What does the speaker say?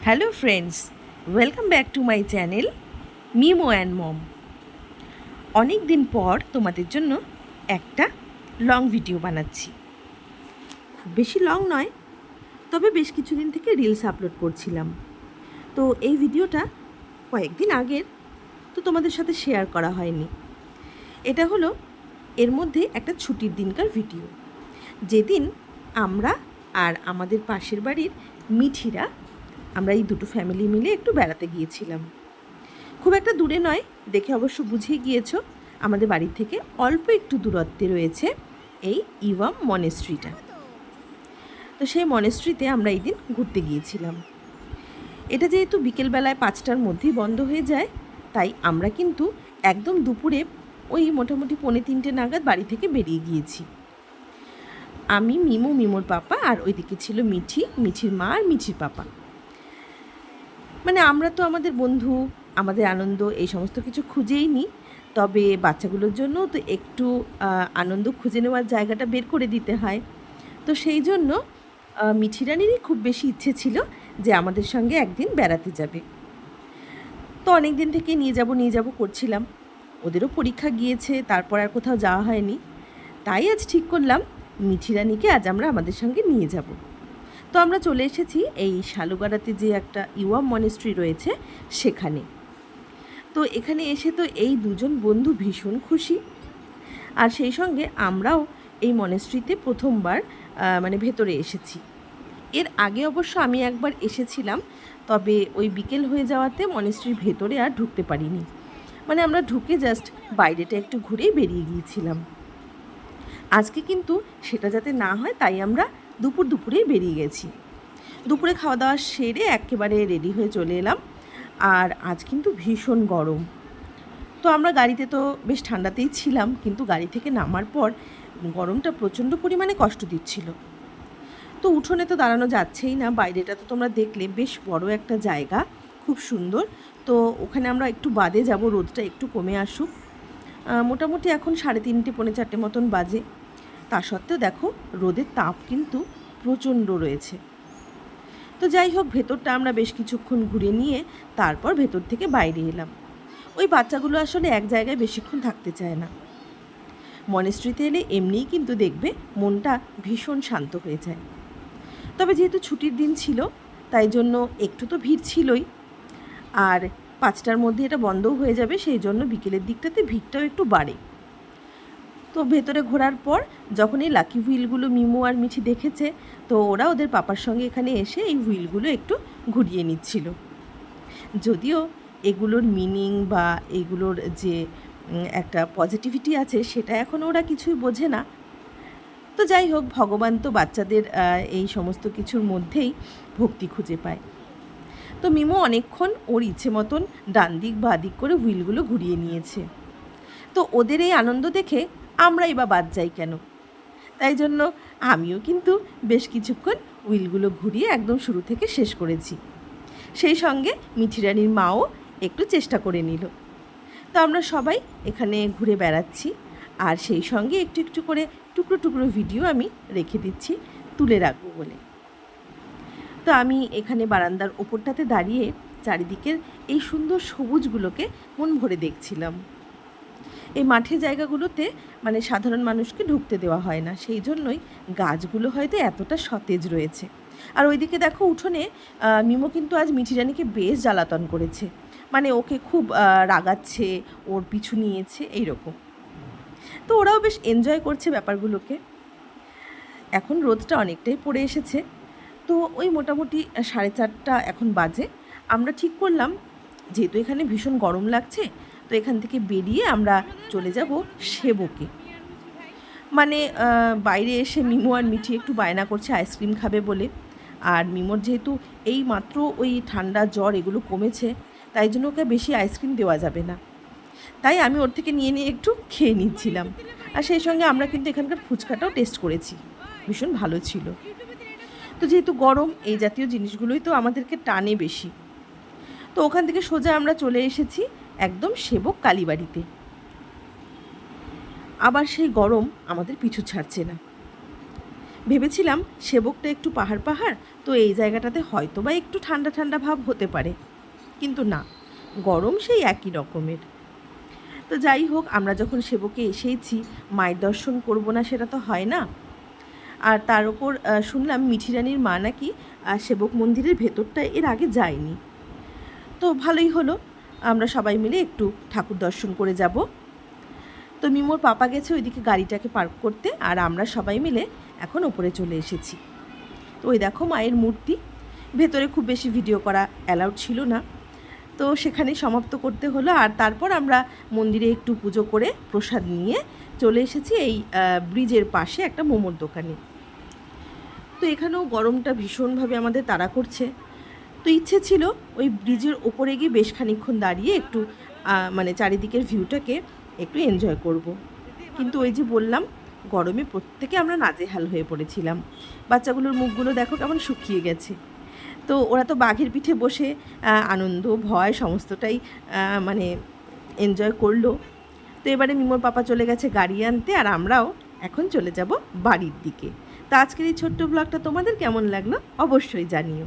Hello friends, welcome back to my channel Mimo and mom. অনেক দিন পর তোমাদের জন্য একটা লং ভিডিও বানাচ্ছি। খুব বেশি লং নয়, তবে বেশ কিছুদিন থেকে রিলস আপলোড করছিলাম। তো এই ভিডিওটা কয়েকদিন আগের, তো তোমাদের সাথে শেয়ার করা হয়নি। এটা হলো এর মধ্যে একটা ছুটির দিনকার ভিডিও, যেদিন আমরা আর আমাদের পাশের বাড়ির মিঠিরা আমরা এই দুটো ফ্যামিলি মিলে একটু বেড়াতে গিয়েছিলাম। খুব একটা দূরে নয়, দেখে অবশ্য বুঝেই গিয়েছো, আমাদের বাড়ি থেকে অল্প একটু দূরত্বে রয়েছে এই ইওয়াম মনেস্ট্রিটা। তো সেই মনেস্ট্রিতে আমরা এই দিন ঘুরতে গিয়েছিলাম। এটা যেহেতু বিকেলবেলায় 5টার মধ্যেই বন্ধ হয়ে যায়, তাই আমরা কিন্তু একদম দুপুরে ওই মোটামুটি 2:45 নাগাদ বাড়ি থেকে বেরিয়ে গিয়েছি। আমি, মিমোর পাপা, আর ওইদিকে ছিল মিঠির মা আর মিঠির পাপা। মানে আমরা তো আমাদের বন্ধু, আমাদের আনন্দ এই সমস্ত কিছু খুঁজেই নিই, তবে বাচ্চাগুলোর জন্য তো একটু আনন্দ খুঁজে নেওয়ার জায়গাটা বের করে দিতে হয়। তো সেই জন্য মিঠিরানিরই খুব বেশি ইচ্ছে ছিল যে আমাদের সঙ্গে একদিন বেড়াতে যাবে। তো অনেক দিন থেকে নিয়ে যাব করছিলাম। ওদেরও পরীক্ষা গিয়েছে, তারপর আর কোথাও যাওয়া হয়নি। তাই আজ ঠিক করলাম মিঠিরানিকে আজ আমরা আমাদের সঙ্গে নিয়ে যাব। তো আমরা চলে এসেছি এই শালুগাড়াতে যে একটা ইওয়াম মনেস্ট্রি রয়েছে সেখানে। তো এখানে এসে তো এই দুজন বন্ধু ভীষণ খুশি, আর সেই সঙ্গে আমরাও এই মনেস্ট্রিতে প্রথমবার ভেতরে এসেছি। এর আগে অবশ্য আমি একবার এসেছিলাম, তবে ওই বিকেল হয়ে যাওয়াতে মনেস্ট্রির ভেতরে আর ঢুকতে পারিনি। আমরা ঢুকে জাস্ট বাইরেটা একটু ঘুরেই বেরিয়ে গিয়েছিলাম। আজকে কিন্তু সেটা যাতে না হয়, তাই আমরা দুপুরেই বেরিয়ে গেছি। দুপুরে খাওয়া দাওয়া সেরে একেবারে রেডি হয়ে চলে এলাম। আর আজ কিন্তু ভীষণ গরম। তো আমরা গাড়িতে তো বেশ ঠান্ডাতেই ছিলাম, কিন্তু গাড়ি থেকে নামার পর গরমটা প্রচণ্ড পরিমাণে কষ্ট দিচ্ছিল। তো উঠোনে তো দাঁড়ানো যাচ্ছেই না, বাইরেটা তো তোমরা দেখলে বেশ বড় একটা জায়গা, খুব সুন্দর। তো ওখানে আমরা একটু বাদে যাব, রোদটা একটু কমে আসুক। মোটামুটি এখন 3:30 পৌনে 4টে মতন বাজে। তা সত্ত্বেও দেখো রোদের তাপ কিন্তু প্রচণ্ড রয়েছে। তো যাই হোক, ভেতরটা আমরা বেশ কিছুক্ষণ ঘুরে নিয়ে তারপর ভেতর থেকে বাইরে এলাম। ওই বাচ্চাগুলো আসলে এক জায়গায় বেশিক্ষণ থাকতে চায় না। মনেস্ট্রিতে এলে এমনিই কিন্তু দেখবে মনটা ভীষণ শান্ত হয়ে যায়। তবে যেহেতু ছুটির দিন ছিল, তাই জন্য একটু তো ভিড় ছিলই, আর 5টার মধ্যে এটা বন্ধও হয়ে যাবে, সেই জন্য বিকেলের দিকটাতে ভিড়টাও একটু বাড়ে। তো ভেতরে ঘোরার পর যখন এই লাকি হুইলগুলো মিমো আর মিঠি দেখেছে, তো ওরা ওদের পাপার সঙ্গে এখানে এসে এই হুইলগুলো একটু ঘুরিয়ে নিচ্ছিল। যদিও এগুলোর মিনিং বা এগুলোর যে একটা পজিটিভিটি আছে, সেটা এখনও ওরা কিছুই বোঝে না। তো যাই হোক, ভগবান তো বাচ্চাদের এই সমস্ত কিছুর মধ্যেই ভক্তি খুঁজে পায়। তো মিমো অনেকক্ষণ ওর ইচ্ছে মতন ডান দিক বা দিক করে হুইলগুলো ঘুরিয়ে নিয়েছে। তো ওদের এই আনন্দ দেখে আমরাই বা বাদ যাই কেন? তাই জন্য আমিও কিন্তু বেশ কিছুক্ষণ হুইলগুলো ঘুরিয়ে একদম শুরু থেকে শেষ করেছি। সেই সঙ্গে মিঠিরানির মাও একটু চেষ্টা করে নিল। তো আমরা সবাই এখানে ঘুরে বেড়াচ্ছি, আর সেই সঙ্গে একটু একটু করে টুকরো ভিডিও আমি রেখে দিচ্ছি, তুলে রাখবো বলে। তো আমি এখানে বারান্দার ওপরটাতে দাঁড়িয়ে চারিদিকের এই সুন্দর সবুজগুলোকে মন ভরে দেখছিলাম। এই মাঠের জায়গাগুলোতে সাধারণ মানুষকে ঢুকতে দেওয়া হয় না, সেই জন্যই গাছগুলো হয়তো এতটা সতেজ রয়েছে। আর ওইদিকে দেখো উঠোনে মিমো কিন্তু আজ মিঠিরানিকে বেশ জ্বালাতন করেছে, ওকে খুব রাগাচ্ছে, ওর পিছু নিয়েছে এইরকম। তো ওরাও বেশ এনজয় করছে ব্যাপারগুলোকে। এখন রোদটা অনেকটাই পড়ে এসেছে, তো ওই মোটামুটি 4:30 এখন বাজে। আমরা ঠিক করলাম, যেহেতু এখানে ভীষণ গরম লাগছে, তো এখান থেকে বেরিয়ে আমরা চলে যাব সেবকে। বাইরে এসে মিমো আর মিঠি একটু বায়না করছে আইসক্রিম খাবে বলে। আর মিমোর যেহেতু এই মাত্র ওই ঠান্ডা জ্বর এগুলো কমেছে, তাই জন্য ওকে বেশি আইসক্রিম দেওয়া যাবে না। তাই আমি ওর থেকে নিয়ে একটু খেয়ে নিচ্ছিলাম। আর সেই সঙ্গে আমরা কিন্তু এখানকার ফুচকাটাও টেস্ট করেছি, ভীষণ ভালো ছিল। তো যেহেতু গরম, এই জাতীয় জিনিসগুলোই তো আমাদেরকে টানে বেশি। তো ওখান থেকে সোজা আমরা চলে এসেছি একদম সেবক কালীবাড়িতে। আবার সেই গরম আমাদের পিছু ছাড়ছে না। ভেবেছিলাম সেবকটা একটু পাহাড় পাহাড়, তো এই জায়গাটাতে হয়তো বা একটু ঠান্ডা ঠান্ডা ভাব হতে পারে, কিন্তু না, গরম সেই একই রকমের। তো যাই হোক, আমরা যখন সেবকে এসেইছি, মায়ের দর্শন করব না সেটা তো হয় না। আর তার ওপর শুনলাম মিঠি রানীর মা নাকি সেবক মন্দিরের ভেতরটা এর আগে যায়নি। তো ভালোই হলো, আমরা সবাই মিলে একটু ঠাকুর দর্শন করে যাব। তো মিমোর পাপা গেছে ওইদিকে গাড়িটাকে পার্ক করতে, আর আমরা সবাই মিলে এখন ওপরে চলে এসেছি। তো ওই দেখো মায়ের মূর্তি, ভেতরে খুব বেশি ভিডিও করা অ্যালাউড ছিল না, তো সেখানেই সমাপ্ত করতে হলো। আর তারপর আমরা মন্দিরে একটু পুজো করে প্রসাদ নিয়ে চলে এসেছি এই ব্রিজের পাশে একটা মোমোর দোকানে। তো এখানেও গরমটা ভীষণভাবে আমাদের তাড়া করছে, তো ইচ্ছে ছিল ওই ব্রিজের ওপরে গিয়ে বেশ খানিকক্ষণ দাঁড়িয়ে একটু মানে চারিদিকের ভিউটাকে একটু এনজয় করব। কিন্তু ওই যে বললাম, গরমে প্রত্যেকে আমরা নাজেহাল হয়ে পড়েছিলাম। বাচ্চাগুলোর মুখগুলো দেখো কেমন শুকিয়ে গেছে। তো ওরা তো বাঘের পিঠে বসে আনন্দ ভয় সমস্তটাই মানে এনজয় করলো। তো এবারে মিমোর পাপা চলে গেছে গাড়ি আনতে, আর আমরাও এখন চলে যাব বাড়ির দিকে। তো আজকের এই ছোট্ট ব্লগটা তোমাদের কেমন লাগলো অবশ্যই জানিও।